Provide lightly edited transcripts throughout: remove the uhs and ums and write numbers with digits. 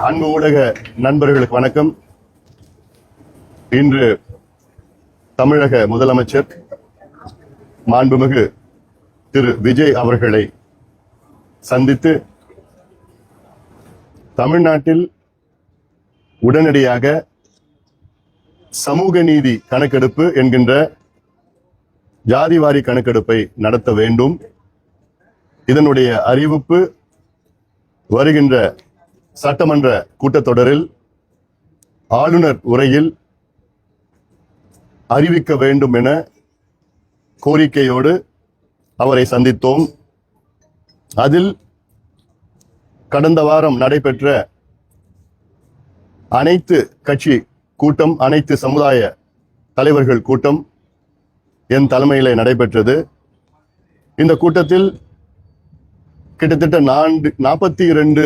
அன்பு ஊடக நண்பர்களுக்கு வணக்கம். இன்று தமிழக முதலமைச்சர் மாண்புமிகு திரு விஜய் அவர்களை சந்தித்து தமிழ்நாட்டில் உடனடியாக சமூக நீதி கணக்கெடுப்பு என்கின்ற ஜாதிவாரி கணக்கெடுப்பை நடத்த வேண்டும். இதனுடைய அறிவிப்பு வருகின்ற சட்டமன்ற கூட்டத்தொடரில் ஆளுநர் உரையில் அறிவிக்க வேண்டும் என கோரிக்கையோடு அவரை சந்தித்தோம். அதில் கடந்த வாரம் நடைபெற்ற அனைத்து கட்சி கூட்டம், அனைத்து சமுதாய தலைவர்கள் கூட்டம் என் தலைமையிலே நடைபெற்றது. இந்த கூட்டத்தில் கிட்டத்தட்ட 42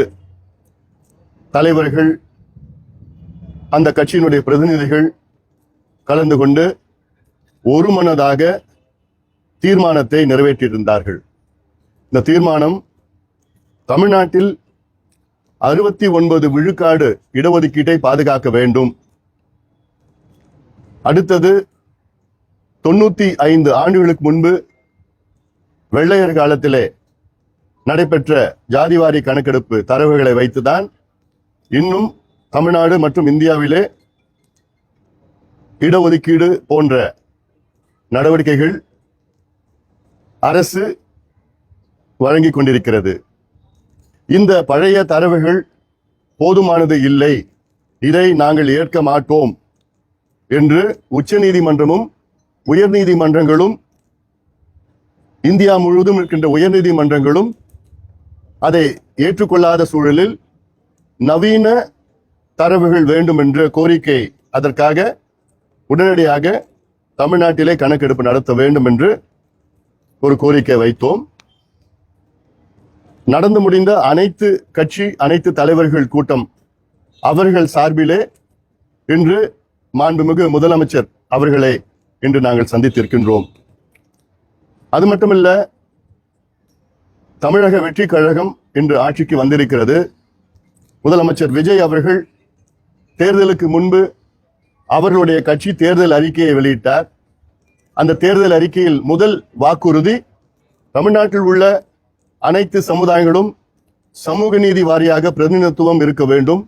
தலைவர்கள், அந்த கட்சியினுடைய பிரதிநிதிகள் கலந்து கொண்டு ஒருமனதாக தீர்மானத்தை நிறைவேற்றியிருந்தார்கள். இந்த தீர்மானம் தமிழ்நாட்டில் 69 விழுக்காடு இடஒதுக்கீட்டை பாதுகாக்க வேண்டும். அடுத்தது 95 ஆண்டுகளுக்கு முன்பு வெள்ளையர் காலத்திலே நடைபெற்ற ஜாதிவாரி கணக்கெடுப்பு தரவுகளை வைத்துதான் இன்னும் தமிழ்நாடு மற்றும் இந்தியாவிலே இடஒதுக்கீடு போன்ற நடவடிக்கைகள் அரசு வழங்கிக் கொண்டிருக்கிறது. இந்த பழைய தரவுகள் போதுமானது இல்லை, இதை நாங்கள் ஏற்க மாட்டோம் என்று உச்சநீதிமன்றமும் உயர்நீதிமன்றங்களும், இந்தியா முழுவதும் இருக்கின்ற உயர்நீதிமன்றங்களும் அதை ஏற்றுக்கொள்ளாத சூழலில் நவீன தரவுகள் வேண்டும் என்ற கோரிக்கை, அதற்காக உடனடியாக தமிழ்நாட்டிலே கணக்கெடுப்பு நடத்த வேண்டும் என்று ஒரு கோரிக்கை வைத்தோம். நடந்து முடிந்த அனைத்து கட்சி, அனைத்து தலைவர்கள் கூட்டம் அவர்கள் சார்பிலே இன்று மாண்புமிகு முதலமைச்சர் அவர்களை இன்று நாங்கள் சந்தித்திருக்கின்றோம். அது மட்டுமல்ல, தமிழக வெற்றி கழகம் இன்று ஆட்சிக்கு வந்திருக்கிறது. முதலமைச்சர் விஜய் அவர்கள் தேர்தலுக்கு முன்பு அவர்களுடைய கட்சி தேர்தல் அறிக்கையை வெளியிட்டார். அந்த தேர்தல் அறிக்கையில் முதல் வாக்குறுதி, தமிழ்நாட்டில் உள்ள அனைத்து சமுதாயங்களும் சமூக நீதி வாரியாக பிரதிநிதித்துவம் இருக்க வேண்டும்,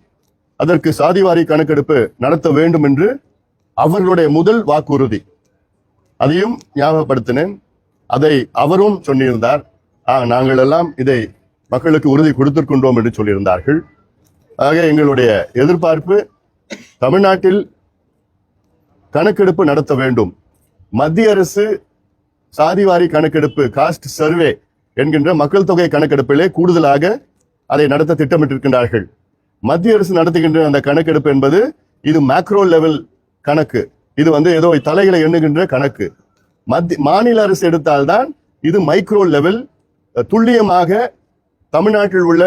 அதற்கு சாதிவாரி கணக்கெடுப்பு நடத்த வேண்டும் என்று அவர்களுடைய முதல் வாக்குறுதி. அதையும் ஞாபகப்படுத்தினேன். அதை அவரும் சொல்லியிருந்தார். நாங்கள் எல்லாம் இதை மக்களுக்கு உறுதி கொடுத்திருக்கின்றோம் என்று சொல்லியிருந்தார்கள். ஆக எங்களுடைய எதிர்பார்ப்பு, தமிழ்நாட்டில் கணக்கெடுப்பு நடத்த வேண்டும். மத்திய அரசு சாதிவாரி கணக்கெடுப்பு, காஸ்ட் சர்வே என்கின்ற மக்கள் தொகை கணக்கெடுப்பிலே கூடுதலாக அதை நடத்த திட்டமிட்டிருக்கின்றார்கள். மத்திய அரசு நடத்துகின்ற அந்த கணக்கெடுப்பு என்பது இது மேக்ரோ லெவல் கணக்கு, இது ஏதோ தலைகளை எண்ணுகின்ற கணக்கு. மாநில அரசு எடுத்தால்தான் இது மைக்ரோ லெவல், துல்லியமாக தமிழ்நாட்டில் உள்ள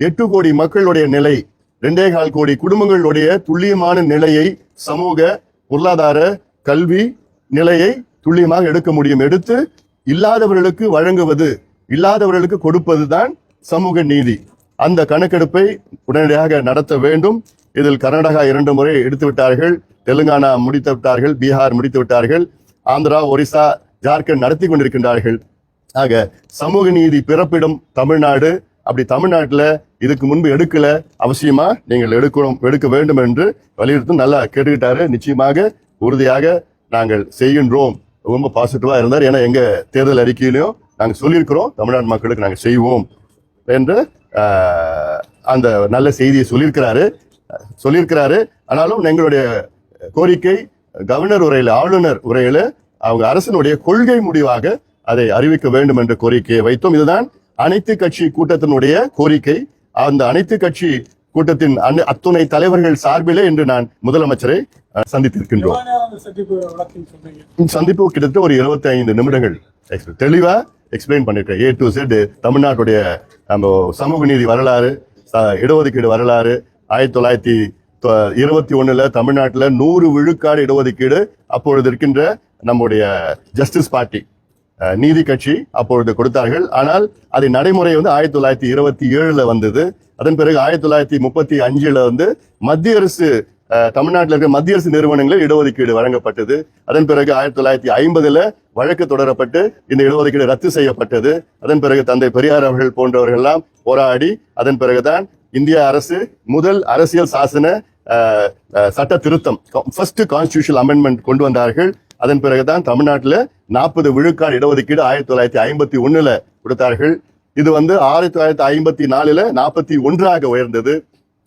8 கோடி மக்களுடைய நிலை, 2.25 கோடி குடும்பங்களுடைய துல்லியமான நிலையை, சமூக பொருளாதார கல்வி நிலையை துல்லியமாக எடுக்க முடியும். எடுத்து இல்லாதவர்களுக்கு வழங்குவது, இல்லாதவர்களுக்கு கொடுப்பதுதான் சமூக நீதி. அந்த கணக்கெடுப்பை உடனடியாக நடத்த வேண்டும். இதில் கர்நாடகா 2 முறை எடுத்து விட்டார்கள், தெலுங்கானா முடித்து விட்டார்கள், பீகார் முடித்து விட்டார்கள், ஆந்திரா, ஒரிசா, ஜார்க்கண்ட் நடத்தி கொண்டிருக்கின்றார்கள். ஆக சமூக நீதி பிறப்பிடம் தமிழ்நாடு. அப்படி தமிழ்நாட்டில் இதுக்கு முன்பு எடுக்கல, அவசியமா நீங்கள் எடுக்க வேண்டும் என்று வலியுறுத்தி நல்லா கேட்டுக்கிட்டாரு. நிச்சயமாக உறுதியாக நாங்கள் செய்கின்றோம். ரொம்ப பாசிட்டிவா இருந்தார். ஏன்னா எங்க தேர்தல் அறிக்கையிலையும் நாங்கள் சொல்லியிருக்கிறோம், தமிழ்நாடு மக்களுக்கு நாங்கள் செய்வோம் என்று அந்த நல்ல செய்தியை சொல்லியிருக்கிறாரு. ஆனாலும் எங்களுடைய கோரிக்கை கவர்னர் உரையில, ஆளுநர் உரையில அவங்க அரசினுடைய கொள்கை முடிவாக அதை அறிவிக்க வேண்டும் என்ற கோரிக்கையை வைத்தோம். இதுதான் அனைத்து கட்சி கூட்டத்தினுடைய கோரிக்கை. அந்த அனைத்து கட்சி கூட்டத்தின் அத்துணை தலைவர்கள் சார்பிலே இன்று நான் முதலமைச்சரை சந்தித்திருக்கின்றோம். சந்திப்பு கிட்டத்தட்ட ஒரு 25 நிமிடங்கள் தெளிவா எக்ஸ்பிளைன் பண்ணிட்டேன். A to Z தமிழ்நாட்டுடைய சமூக நீதி வரலாறு, இடஒதுக்கீடு வரலாறு, 1921 தமிழ்நாட்டில் 100 விழுக்காடு இடஒதுக்கீடு அப்பொழுது இருக்கின்ற நம்முடைய ஜஸ்டிஸ் பார்ட்டி நீதி கட்சி அப்பொழுது கொடுத்தார்கள். ஆனால் அது நடைமுறை 1927 வந்தது. அதன் பிறகு 1935 வந்து மத்திய அரசு தமிழ்நாட்டில் இருக்க மத்திய அரசு நிறுவனங்களில் இடஒதுக்கீடு வழங்கப்பட்டது. அதன் பிறகு 1950 வழக்கு தொடரப்பட்டு இந்த இடஒதுக்கீடு ரத்து செய்யப்பட்டது. அதன் பிறகு தந்தை பெரியார் அவர்கள் போன்றவர்கள் எல்லாம் போராடி அதன் பிறகுதான் இந்திய அரசு முதல் அரசியல் சாசன சட்ட திருத்தம் ஃபர்ஸ்ட் கான்ஸ்டிடியூஷனல் அமெண்ட்மெண்ட் கொண்டு வந்தார்கள். அதன் பிறகுதான் தமிழ்நாட்டில் 40 விழுக்காடு இடஒதுக்கீடு 1951 கொடுத்தார்கள். இது வந்து 1954 41 உயர்ந்தது.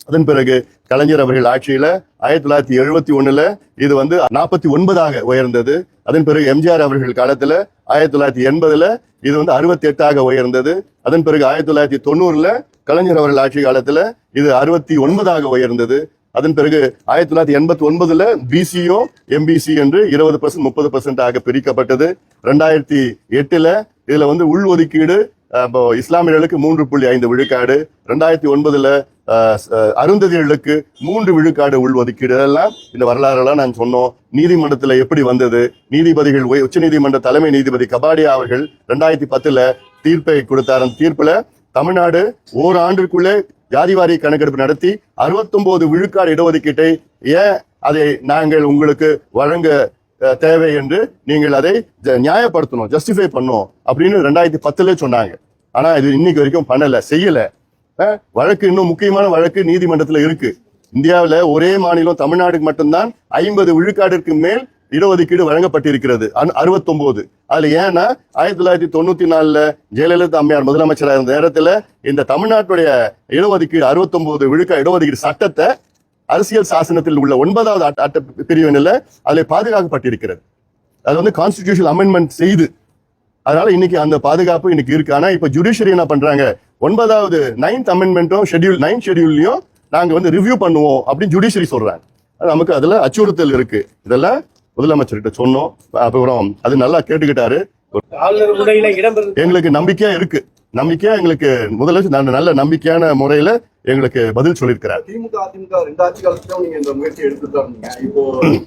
அதன் பிறகு கலைஞர் அவர்கள் ஆட்சியில 1971 இது வந்து 49 உயர்ந்தது. அதன் பிறகு எம்ஜிஆர் அவர்கள் காலத்துல 1980 இது வந்து 68 உயர்ந்தது. அதன் பிறகு 1990 கலைஞர் அவர்கள் ஆட்சி காலத்துல இது 69 உயர்ந்தது. அதன் பிறகு 1989 பிசியும் எம்பிசி என்று 20% 30% பிரிக்கப்பட்டது. 2008 இதுல வந்து உள் ஒதுக்கீடு இஸ்லாமியர்களுக்கு 3.5 விழுக்காடு, 2009 அருந்ததியர்களுக்கு 3 விழுக்காடு உள் ஒதுக்கீடு. இதெல்லாம் இந்த வரலாறுலாம் நான் சொன்னோம். நீதிமன்றத்துல எப்படி வந்தது, நீதிபதிகள் உச்ச நீதிமன்ற தலைமை நீதிபதி கபாடியா அவர்கள் 2010 தீர்ப்பை கொடுத்தார். அந்த தீர்ப்புல தமிழ்நாடு ஓராண்டிற்குள்ளே ஜாதிவாரி கணக்கெடுப்பு நடத்தி 69 விழுக்காடு இடஒதுக்கீட்டை ஏன் அதை நாங்கள் உங்களுக்கு வழங்க தேவை என்று நீங்கள் அதை நியாயப்படுத்தணும், ஜஸ்டிஃபை பண்ணணும் அப்படின்னு 2010 சொன்னாங்க. ஆனா இது இன்னைக்கு வரைக்கும் பண்ணல, செய்யல. வழக்கு இன்னும் முக்கியமான வழக்கு நீதிமன்றத்துல இருக்கு. இந்தியாவில ஒரே மாநிலம் தமிழ்நாடுக்கு மட்டும்தான் 50 விழுக்காட்டிற்கு மேல் இடஒதுக்கீடு வழங்கப்பட்டிருக்கிறது, 69. அதுல ஏன்னா 1994 ஜெயலலிதா அம்மையார் முதலமைச்சராக இருந்த நேரத்துல இந்த தமிழ்நாட்டுடைய இடஒதுக்கீடு 69 விழுக்காடு இடஒதுக்கீடு சட்டத்தை அரசியல் சாசனத்தில் உள்ள 9வது பிரிவினில் அதில் பாதுகாக்கப்பட்டிருக்கிறது. அது வந்து கான்ஸ்டிடியூஷனல் அமெண்ட்மெண்ட் செய்து, அதனால இன்னைக்கு அந்த பாதுகாப்பு இன்னைக்கு இருக்கு. ஆனா இப்ப ஜுடிஷியரி என்ன பண்றாங்க, 9வது 9th அமெண்ட்மெண்ட்டும் ஷெட்யூல் 9th ஷெட்யூல்லையும் நாங்க வந்து ரிவ்யூ பண்ணுவோம் அப்படின்னு ஜுடிஷியரி சொல்றாங்க. நமக்கு அதுல அச்சுறுத்தல் இருக்கு. இதெல்லாம் முதலமைச்சர்கிட்ட சொன்னோம். அப்புறம் அது நல்லா கேட்டுக்கிட்டாரு. எங்களுக்கு நம்பிக்கையா இருக்கு. நம்பிக்கையா எங்களுக்கு முதலமைச்சர் நல்ல நம்பிக்கையான முறையில எங்களுக்கு பதில் சொல்லியிருக்கிறார். திமுக அதிமுக 2 ஆட்சி காலத்திலும் நீங்க இந்த முயற்சி எடுத்துட்டு இருக்கீங்க. இப்போ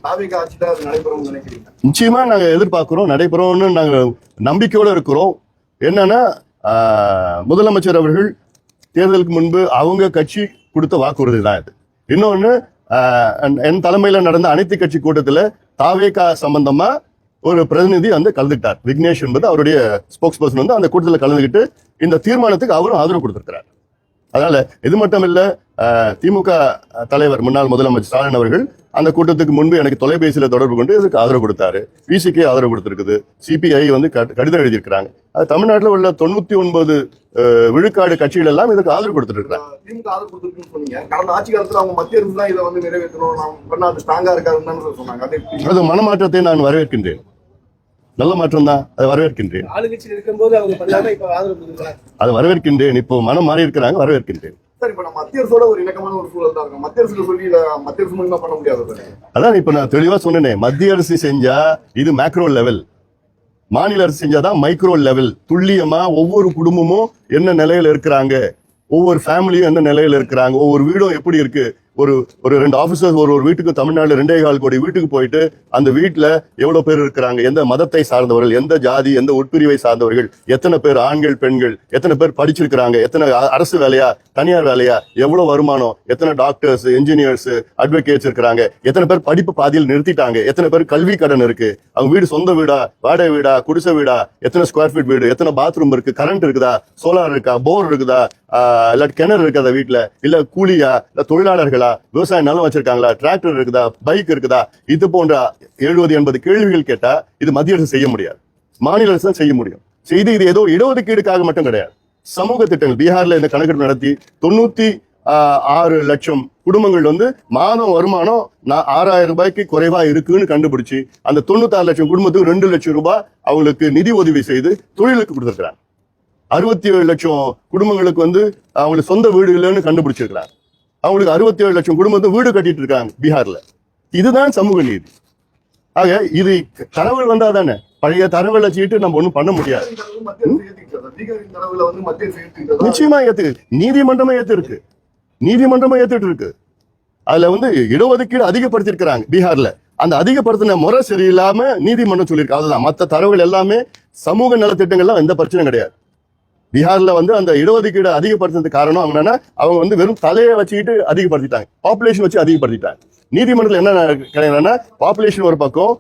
தாவேகா ஆட்சியில அது நடைபெறும்னு நினைக்கிறீங்க? நிச்சயமா நாங்க எதிர்பார்க்கிறோம், நடைபெறும்னு நாங்க நம்பிக்கையோட இருக்கிறோம். என்னன்னா முதலமைச்சர் அவர்கள் தேர்தலுக்கு முன்பு அவங்க கட்சி கொடுத்த வாக்குறுதி தான் இது. இன்னொன்னு என் தலைமையில நடந்த அனைத்து கட்சி கூட்டத்துல தாவேகா சம்பந்தமா ஒரு பிரதிநிதி வந்து கலந்துக்கிட்டார். விக்னேஷ் என்பது அவருடைய ஸ்போக்ஸ் பர்சன் வந்து அந்த கூட்டத்தில் கலந்துக்கிட்டு இந்த தீர்மானத்துக்கு அவரும் ஆதரவு கொடுத்திருக்கிறார். அதனால இது மட்டும் இல்ல, திமுக தலைவர் முன்னாள் முதலமைச்சர் ஸ்டாலின் அவர்கள் அந்த கூட்டத்துக்கு முன்பு எனக்கு தொலைபேசியில தொடர்பு கொண்டு இதுக்கு ஆதரவு கொடுத்தாரு. பிசிக்கு ஆதரவு கொடுத்திருக்குது. சிபிஐ வந்து கடிதம் எழுதியிருக்கிறாங்க. அது தமிழ்நாட்டில் உள்ள 99 விழுக்காடு கட்சிகள் எல்லாம் இதுக்கு ஆதரவு கொடுத்துட்டு இருக்காங்க. திமுக ஆதரவு கொடுத்துருக்குன்னு சொன்னீங்க. கடந்த ஆட்சி காலத்துல அவங்க மத்திய அரசு தான் இதை வந்து நிறைவேற்றணும், அது ஸ்ட்ராங்கா இருக்காதுன்னு சொன்னாங்க. அது மனமாற்றத்தை நான் வரவேற்கின்றேன். நல்ல மாற்றம் தான், அதை வரவேற்கின்றேன். அதை வரவேற்கின்றேன். இப்போ மனம் மாறி இருக்கிறாங்க, வரவேற்கின்றேன். மத்திய அரசோட ஒரு இணக்கமான ஒரு சூழல் தான். மத்திய அரசு சொல்லி மத்திய அரசு மூலமா பண்ண முடியாது. அதான் இப்ப நான் தெளிவா சொன்னேன். மத்திய அரசு செஞ்சா இது மேக்ரோ லெவல், மாநில அரசு செஞ்சாதான் மைக்ரோ லெவல். துல்லியமா ஒவ்வொரு குடும்பமும் என்ன நிலையில இருக்கிறாங்க, ஒவ்வொரு ஃபேமிலியும் என்ன நிலையில இருக்கிறாங்க, ஒவ்வொரு வீடும் எப்படி இருக்கு. ஒரு 2 ஆபீசர்ஸ் ஒரு வீட்டுக்கு தமிழ்நாடு 2.25 கோடி வீட்டுக்கு போயிட்டு அந்த வீட்டுல எவ்வளவு பேர் இருக்கிறாங்க, எந்த மதத்தை சார்ந்தவர்கள், எந்த ஜாதி, எந்த உட்பிரிவை சார்ந்தவர்கள், எத்தனை பேர் ஆண்கள் பெண்கள், எத்தனை பேர் படிச்சிருக்கிறாங்க, எத்தனை அரசு வேலையா தனியார் வேலையா, எவ்வளவு வருமானம், எத்தனை டாக்டர்ஸ் இன்ஜினியர்ஸ் அட்வொகேட்ஸ் இருக்கிறாங்க, எத்தனை பேர் படிப்பு பாதியில் நிறுத்திட்டாங்க, எத்தனை பேர் கல்வி கடன் இருக்கு, அவங்க வீடு சொந்த வீடா வாடகை வீடா குடிசை வீடா, எத்தனை ஸ்கொயர் ஃபீட் வீடு, எத்தனை பாத்ரூம் இருக்கு, கரண்ட் இருக்குதா, சோலார் இருக்கா, போர் இருக்குதா, இல்லாட்டி கிணறு இருக்குதா வீட்டுல, இல்ல கூலியா, இல்ல தொழிலாளர்களா, விவசாயம் நிலம் வச்சிருக்காங்களா, டிராக்டர் இருக்குதா, பைக் இருக்குதா, இது போன்ற 70-80 கேள்விகள் கேட்டா இது மத்திய அரசு செய்ய முடியாது, மாநில அரசு தான் செய்ய முடியும். செய்து இது ஏதோ இடஒதுக்கீடுக்காக மட்டும் கிடையாது, சமூக திட்டங்கள். பீகார்ல இந்த கணக்கெடுப்பு நடத்தி 96 லட்சம் குடும்பங்கள் வந்து மாதம் வருமானம் 6000 ரூபாய்க்கு குறைவா இருக்குன்னு கண்டுபிடிச்சு அந்த 96 லட்சம் குடும்பத்துக்கு 2 லட்சம் ரூபாய் அவங்களுக்கு நிதி உதவி செய்து தொழிலுக்கு கொடுத்திருக்கிறாங்க. 67 லட்சம் குடும்பங்களுக்கு வந்து அவங்களுக்கு சொந்த வீடு இல்லைன்னு கண்டுபிடிச்சிருக்கிறாங்க. அவங்களுக்கு 67 லட்சம் குடும்பத்தை வீடு கட்டிட்டு இருக்காங்க பீகார்ல. இதுதான் சமூக நீதி. ஆக இது தரவுகள் வந்தா தானே, பழைய தரவுகளை வச்சுக்கிட்டு நம்ம ஒண்ணும் பண்ண முடியாது. நிச்சயமா ஏத்து, நீதிமன்றமே ஏத்து இருக்கு. அதுல வந்து இடஒதுக்கீடு அதிகப்படுத்திருக்கிறாங்க பீகார்ல. அந்த அதிகப்படுத்தின முறை சரியில்லாம நீதிமன்றம் சொல்லியிருக்கு. அதுதான் மற்ற தரவுகள் எல்லாமே சமூக நலத்திட்டங்கள்லாம் எந்த பிரச்சனையும் கிடையாது. பீகார்ல வந்து அந்த இடஒதுக்கீடு அதிகப்படுத்துறதுக்கு காரணம் அவங்க என்னன்னா அவங்க வந்து வெறும் தலையை வச்சுக்கிட்டு அதிகப்படுத்திட்டாங்க, பாப்புலேஷன் வச்சு அதிகப்படுத்திட்டாங்க. நீதிமன்றத்தில் என்ன கிடையாதுன்னா பாப்புலேஷன் ஒரு பக்கம்,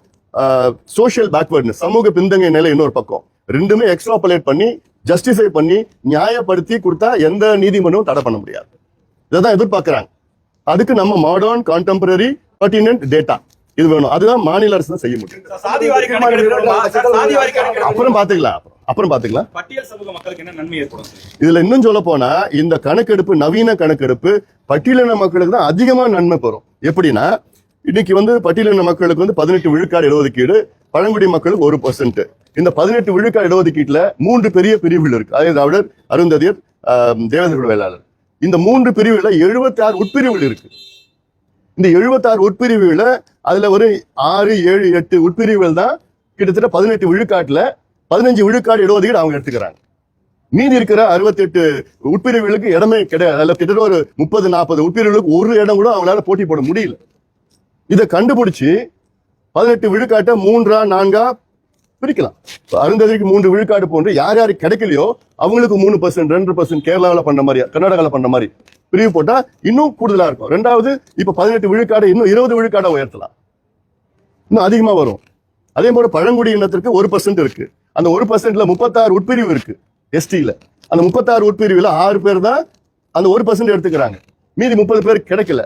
சோஷியல் பேக்வர்ட்னஸ் சமூக பின்தங்கிய நிலை இன்னொரு பக்கம், ரெண்டுமே எக்ஸ்ட்ராபுலேட் பண்ணி ஜஸ்டிஃபை பண்ணி நியாயப்படுத்தி கொடுத்தா எந்த நீதிமன்றமும் தடை பண்ண முடியாது. இதான் எதிர்பார்க்கிறாங்க. அதுக்கு நம்ம மாடர்ன் கான்டெம்பரரி பர்டினன்ட் டேட்டா இது வேணும். அதுதான் மாநில அரசு தான் செய்ய முடியும். அப்புறம் பாத்துக்கலாம். பட்டியல் சமூக மக்களுக்கு என்ன நன்மை ஏற்படும்? இதுல இன்னும் சொல்ல போனா இந்த கணக்கெடுப்பு, நவீன கணக்கெடுப்பு பட்டியலின மக்களுக்கு தான் அதிகமா நன்மை பெறும். எப்படின்னா இன்னைக்கு வந்து பட்டியலின மக்களுக்கு வந்து 18 விழுக்காடு இடஒதுக்கீடு, பழங்குடி மக்களுக்கு 1%. இந்த 18 விழுக்காடு இடஒதுக்கீட்டுல 3 பெரிய பிரிவுகள் இருக்கு. அதாவது திராவிடர், அருந்ததியர், தேவேந்திர வேளாளர். இந்த 3 பிரிவுல 76 உட்பிரிவுகள் இருக்கு. இந்த 76 உட்பிரிவுகள அதுல ஒரு 6, 7, 8 உட்பிரிவுகள் தான் கிட்டத்தட்ட 18 விழுக்காட்டுல 15 விழுக்காடு இடஒதுக்கீடு அவங்க எடுத்துக்கிறாங்க. மீதி இருக்கிற 68 உட்பிரிவுகளுக்கு இடமே கிடையாது. அதுல கிட்டத்தட்ட ஒரு 30-40 உட்பிரிவுகளுக்கு ஒரு இடம் கூட அவங்களால போட்டி போட முடியல. இதை கண்டுபிடிச்சு 18 விழுக்காட்டை 3ஆ 4ஆ பிரிக்கலாம். அருந்ததிக்கு 3 விழுக்காடு போன்று யார் யாருக்கு கிடைக்கலையோ அவங்களுக்கு 3%, 2%, கேரளாவில் பண்ண மாதிரி, கர்நாடகாவில் பண்ண மாதிரி பிரிவு போட்டா இன்னும் கூடுதலா இருக்கும். ரெண்டாவது இப்ப 18 விழுக்காடு இன்னும் 20 விழுக்காடை உயர்த்தலாம், இன்னும் அதிகமா வரும். அதே போல பழங்குடி இனத்திற்கு 1% இருக்கு. அந்த 1%ல 36 உட்பிரிவு இருக்கு எஸ்டில. அந்த 36 உட்பிரிவுல 6 பேர் தான் அந்த 1% எடுத்துக்கிறாங்க, மீதி 30 பேர் கிடைக்கல.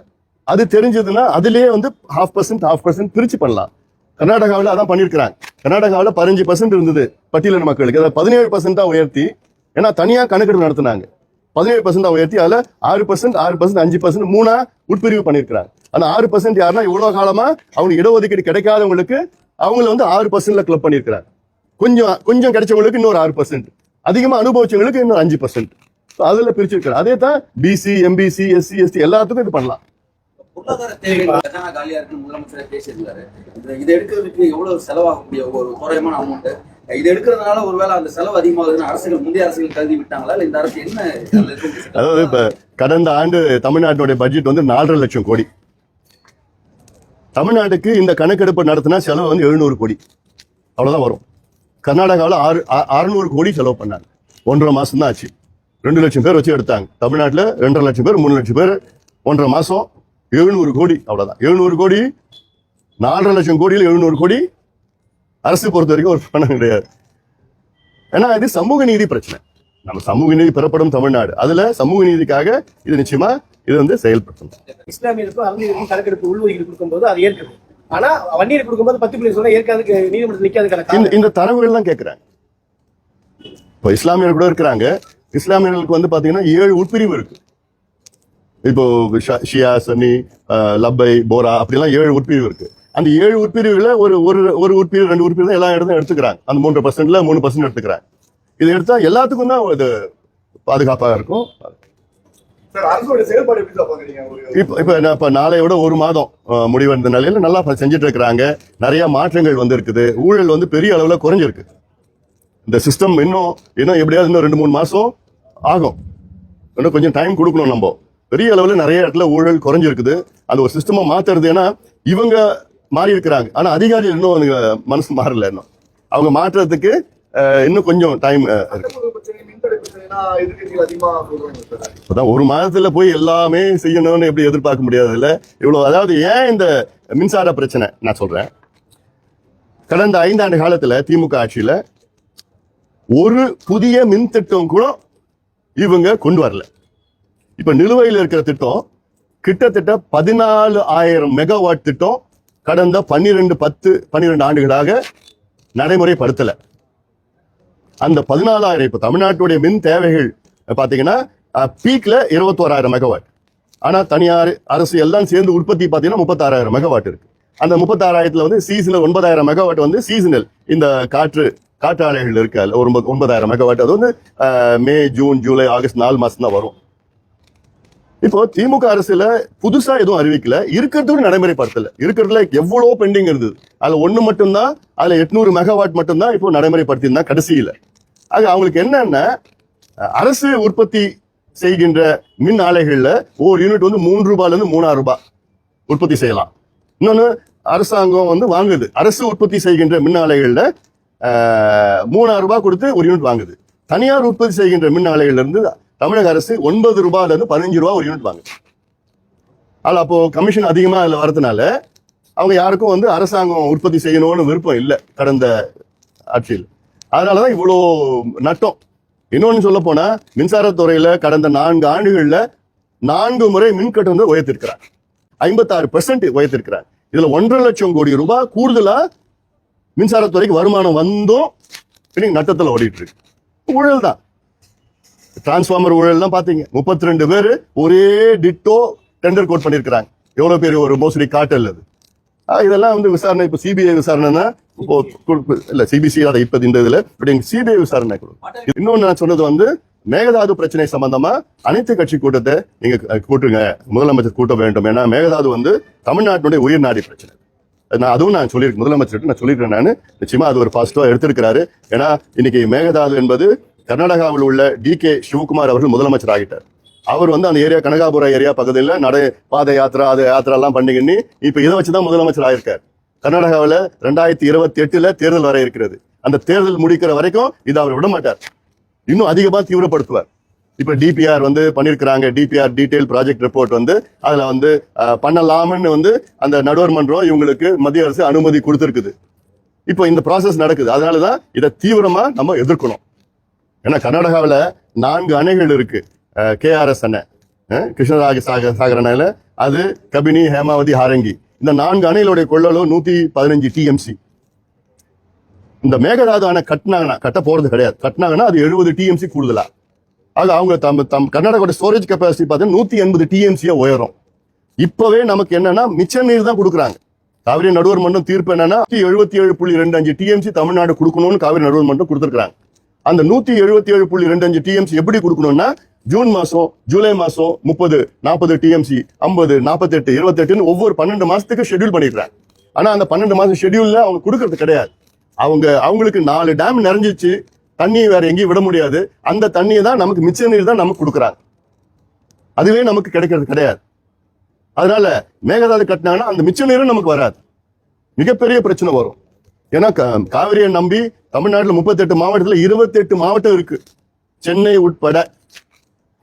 அது தெரிஞ்சதுன்னா அதுலயே வந்து 0.5% பிரிச்சு பண்ணலாம். கர்நாடகாவில் அதான் பண்ணிருக்கிறாங்க. கர்நாடகாவில் 15% இருந்தது பட்டியலின மக்களுக்கு, அதை 17% தான் உயர்த்தி, ஏன்னா தனியா கணக்கெடுப்பு நடத்தினாங்க, 17% தான் உயர்த்தி அதுல 6%, 5% 3ஆ உட்பிரிவு பண்ணிருக்கிறாங்க. அந்த 6% யாருன்னா இவ்வளவு காலமா அவங்க இடஒதுக்கீடு கிடைக்காதவங்களுக்கு அவங்கள வந்து 6%ல கிளப் பண்ணிருக்கிறாங்க. கொஞ்சம் கிடைச்சவங்களுக்கு இன்னொரு 6%, அதிகமா அனுபவிச்சவங்களுக்கு இன்னொரு 5%. அதுல பிரிச்சிருக்கிறாங்க. அதே தான் பிசி, எம்பிசி, எஸ்சி, எஸ்டி எல்லாத்துக்கும் இது பண்ணலாம். பொருளாதார தேவைகள் கஜானா காலியா இருக்குன்னு முதலமைச்சரே பேசியிருந்தாரு. இதை எடுக்கிறதுக்கு எவ்வளவு செலவாகக்கூடிய ஒரு தோராயமான அமௌண்ட், இது எடுக்கிறதுனால ஒருவேளை அந்த செலவு அதிகமாகுதுன்னு அரசுகள், முந்தைய அரசுகள் கருதி விட்டாங்களா, இல்ல இந்த அரசு என்ன? அதாவது இப்ப கடந்த ஆண்டு தமிழ்நாட்டுடைய பட்ஜெட் வந்து 4.5 லட்சம் கோடி. தமிழ்நாட்டுக்கு இந்த கணக்கெடுப்பு நடத்தினா செலவு வந்து 700 கோடி அவ்வளவுதான் வரும். கர்நாடகாவில் 600 கோடி செலவு பண்ணாங்க. 1.5 மாசம் தான் ஆச்சு. 2 லட்சம் பேர் வச்சு எடுத்தாங்க. தமிழ்நாட்டில் 2.5 லட்சம் பேர், 3 லட்சம் பேர், 1.5 மாசம் 700 கோடி அவ்வளவுதான். 700 கோடி, 4.5 லட்சம் கோடியில் 700 கோடி அரசு பொறுத்த வரைக்கும் ஒரு பணம் கிடையாது. ஏன்னா இது சமூக நீதி பிரச்சனை. நம்ம சமூக நீதி பெறப்படும் தமிழ்நாடு, அதுல சமூக நீதிக்காக இது நிச்சயமா இது வந்து செயல்படுத்தணும். இஸ்லாமியருக்கும் அகமதியருக்கும் கணக்கெடுப்பு உள்ஒதுக்கீடு கொடுக்கும்போது அது ஏற்குது. ஆனா வன்னியர் கொடுக்கும்போது 10 சொல்ல ஏற்காதுக்கு நீதிமன்றத்தில் நிக்காது. இந்த தரவுகள் தான் கேட்கிறாங்க. இப்போ இஸ்லாமியர்கள் கூட இருக்கிறாங்க. இஸ்லாமியர்களுக்கு வந்து பாத்தீங்கன்னா 7 உட்பிரிவு இருக்கு. இப்போ ஷியா, சன்னி, லப்பை, போரா அப்படிலாம் 7 உட்பிரிவு இருக்கு. அந்த 7 உட்பிரிவுல ஒரு உட்பிரிவு, 2 உட்பிரிவு தான் எல்லா இடத்தையும் எடுத்துக்கிறாங்க. அந்த 3%ல 3% எடுத்துக்கிறாங்க. இது எடுத்தா எல்லாத்துக்கும் தான் இது பாதுகாப்பாக இருக்கும். இப்ப நாளையோட 1 மாதம் முடிவடைந்த நிலையில நல்லா செஞ்சுட்டு இருக்கிறாங்க. நிறைய மாற்றங்கள் வந்து இருக்குது. ஊழல் வந்து பெரிய அளவுல குறைஞ்சிருக்கு. இந்த சிஸ்டம் இன்னும் எப்படியாவது இன்னும் 2-3 மாசம் ஆகும். இன்னும் கொஞ்சம் டைம் கொடுக்கணும். நம்ம பெரிய அளவுல நிறைய இடத்துல ஊழல் குறைஞ்சிருக்குது. அந்த ஒரு சிஸ்டமா மாத்துறது. ஏன்னா இவங்க மாறி இருக்கிறாங்க, ஆனா அதிகாரிகள் இன்னும் மனசு மாறல. இன்னும் அவங்க மாற்றுறதுக்கு இன்னும் கொஞ்சம் டைம். 1 மாதத்துல போய் எல்லாமே செய்யணும்னு எப்படி எதிர்பார்க்க முடியாது இல்ல இவ்வளவு. அதாவது ஏன் இந்த மின்சார பிரச்சனை நான் சொல்றேன். கடந்த 5 ஆண்டு காலத்துல திமுக ஆட்சியில ஒரு புதிய மின் திட்டம் கூட இவங்க கொண்டு வரல. இப்ப நிலுவையில் இருக்கிற திட்டம் கிட்டத்தட்ட 14,000 மெகாவாட் திட்டம் கடந்த 12 ஆண்டுகளாக நடைமுறைப்படுத்தல. அந்த 14,000 இப்ப தமிழ்நாட்டுடைய மின் தேவைகள் பாத்தீங்கன்னா பீக்ல 21,000 மெகாவாட். ஆனா தனியார், அரசு எல்லாம் சேர்ந்து உற்பத்தி பாத்தீங்கன்னா 36,000 மெகாவாட் இருக்கு. அந்த 36,000த்துல வந்து சீசனல் 9,000 மெகாவாட் வந்து சீசனல் இந்த காற்றாலைகள் இருக்கு. அதுல 9,000 மெகாவாட் அது வந்து மே, ஜூன், ஜூலை, ஆகஸ்ட் 4 மாசம் தான் வரும். இப்போ திமுக அரசுல புதுசா எதுவும் அறிவிக்கல, இருக்கிறதும் நடைமுறைப்படுத்தல. இருக்கிறதுல எவ்வளவு பெண்டிங் இருந்தது, அதுல 1 மட்டும்தான், அதுல 800 மெகாவாட் மட்டும்தான் இப்போ நடைமுறைப்படுத்தியிருந்தா கடைசியில. ஆக அவங்களுக்கு என்னன்னா அரசு உற்பத்தி செய்கின்ற மின் ஆலைகள்ல ஒரு யூனிட் வந்து 3 ரூபாயில இருந்து 3,000 ரூபாய் உற்பத்தி செய்யலாம். இன்னொன்னு அரசாங்கம் வந்து வாங்குது. அரசு உற்பத்தி செய்கின்ற மின் ஆலைகள்ல 3,000 ரூபாய் கொடுத்து ஒரு யூனிட் வாங்குது. தனியார் உற்பத்தி செய்கின்ற மின் ஆலைகள்ல இருந்து தமிழக அரசு 9 ரூபாயில இருந்து 15 ரூபாய் ஒரு யூனிட் வாங்க. அதில் அப்போ கமிஷன் அதிகமா அதில் வரதுனால அவங்க யாருக்கும் வந்து அரசாங்கம் உற்பத்தி செய்யணும்னு விருப்பம் இல்லை கடந்த ஆட்சியில். அதனாலதான் இவ்வளோ நட்டம். இன்னொன்னு சொல்ல போனா மின்சாரத்துறையில கடந்த 4 ஆண்டுகள்ல 4 முறை மின் கட்டணத்தை உயர்த்திருக்கிறார். 56% உயர்த்திருக்கிறார். இதுல 1.5 லட்சம் கோடி ரூபாய் கூடுதலா மின்சாரத்துறைக்கு வருமானம் வந்தும் இன்னைக்கு நட்டத்துல ஓடிட்டு இருக்கு. ஊழல் தான். டிரான்ஸ்பார்மர் ஊழல் தான் பாத்தீங்க. 32 பேர் ஒரே டிட்டோ டெண்டர் கோட் பண்ணிருக்கிறாங்க. எவ்வளவு பெரிய ஒரு மோசடி காட்டல் அது. இதெல்லாம் வந்து விசாரணை இப்போ சிபிஐ விசாரணைன்னா இப்போ இல்ல சிபிசி அதை இப்ப இந்த இதுல இப்படி சிபிஐ விசாரணை கொடுக்கும். இன்னொன்னு நான் சொன்னது வந்து மேகதாது பிரச்சனை சம்பந்தமா அனைத்து கட்சி கூட்டத்தை நீங்க கூட்டுங்க, முதலமைச்சர் கூட்ட வேண்டும். ஏன்னா மேகதாது வந்து தமிழ்நாட்டினுடைய உயிர் நாடி பிரச்சனை. நான் சொல்லியிருக்கேன், முதலமைச்சர்கிட்ட நான் சொல்லியிருக்கேன். நான் நிச்சயமா அது ஒரு பாசிட்டிவா எடுத்திருக்கிறாரு. ஏன்னா இன்னைக்கு மேகதாது என்பது கர்நாடகாவில் உள்ள DK சிவகுமார் அவர்கள் முதலமைச்சர் ஆகிட்டார். அவர் வந்து அந்த ஏரியா கனகாபுர ஏரியா பகுதியில் பாத யாத்திரா அது யாத்திரா எல்லாம் பண்ணிக்கின்னு இப்ப இதை வச்சுதான் முதலமைச்சர் ஆயிருக்காரு. கர்நாடகாவில் 2028 தேர்தல் வர இருக்கிறது. அந்த தேர்தல் முடிக்கிற வரைக்கும் இதை அவர் விட மாட்டார், இன்னும் அதிகமா தீவிரப்படுத்துவார். இப்ப DPR வந்து பண்ணிருக்கிறாங்க. DPR டீடைல் ப்ராஜெக்ட் ரிப்போர்ட் வந்து அதுல வந்து பண்ணலாம்னு வந்து அந்த நடுவர் மன்றம் இவங்களுக்கு மத்திய அரசு அனுமதி கொடுத்திருக்குது. இப்போ இந்த ப்ராசஸ் நடக்குது. அதனாலதான் இதை தீவிரமா நம்ம எதிர்க்கணும். ஏன்னா கர்நாடகாவில் 4 அணைகள் இருக்கு. KRS அணை, கிருஷ்ணராஜ சாகர் அணையில, அது கபினி, ஹேமாவதி, ஹாரங்கி. இந்த 4 அணைகளுடைய கொள்ளளவு 115 TMC. இந்த மேகதாது அணை கட்ட போறது கிடையாது. கட்டினாங்கன்னா அது 70 TMC கூடுதலா. ஆக அவங்க தம் கர்நாடகாவோட ஸ்டோரேஜ் கெப்பாசிட்டி பார்த்தீங்கன்னா 180 TMC உயரும். இப்பவே நமக்கு என்னன்னா மிச்ச நீர் தான் கொடுக்குறாங்க. காவிரி நடுவர் மன்றம் தீர்ப்பு என்னன்னா 177.25 TMC தமிழ்நாடு கொடுக்கணும்னு காவிரி நடுவர் மன்றம் கொடுத்துருக்காங்க. அந்த 177.25 TMC எப்படி கொடுக்கணும்னா ஜூன் மாசம், ஜூலை மாசம் 30, 40 TMC, 50, 48, 28 ஒவ்வொரு 12 மாசத்துக்கு ஷெட்யூல் பண்ணிடுறாங்க. ஆனா அந்த 12 மாசம் ஷெட்யூல்ல அவங்க கொடுக்கறது கிடையாது. அவங்களுக்கு 4 டேம் நிறைஞ்சிச்சு, தண்ணியை வேற எங்கேயும் விட முடியாது. அந்த தண்ணியை தான் நமக்கு மிச்ச நீர் தான் நமக்கு கொடுக்குறாங்க. அதுவே நமக்கு கிடைக்கிறது கிடையாது. அதனால மேகதாது கட்டினாங்கன்னா அந்த மிச்ச நீரும் நமக்கு வராது. மிகப்பெரிய பிரச்சனை வரும். ஏன்னா காவிரியை நம்பி தமிழ்நாட்டில் 38 மாவட்டத்தில் 28 மாவட்டம் இருக்கு, சென்னை உட்பட.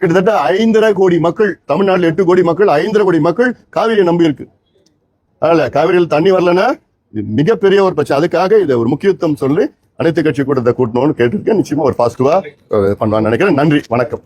கிட்டத்தட்ட 5.5 கோடி மக்கள், தமிழ்நாட்டில் 8 கோடி மக்கள், 5.5 கோடி மக்கள் காவிரியை நம்பி இருக்கு. அதனால காவிரியில் தண்ணி வரலன்னா மிகப்பெரிய ஒரு பிரச்சனை. அதுக்காக இதை ஒரு முக்கியத்துவம் சொல்லி அனைத்து கட்சி கூட்டத்தை கூட்டணும்னு கேட்டிருக்கேன். நிச்சயமா ஒரு பாசிட்டிவா பண்ணுவான்னு நினைக்கிறேன். நன்றி, வணக்கம்.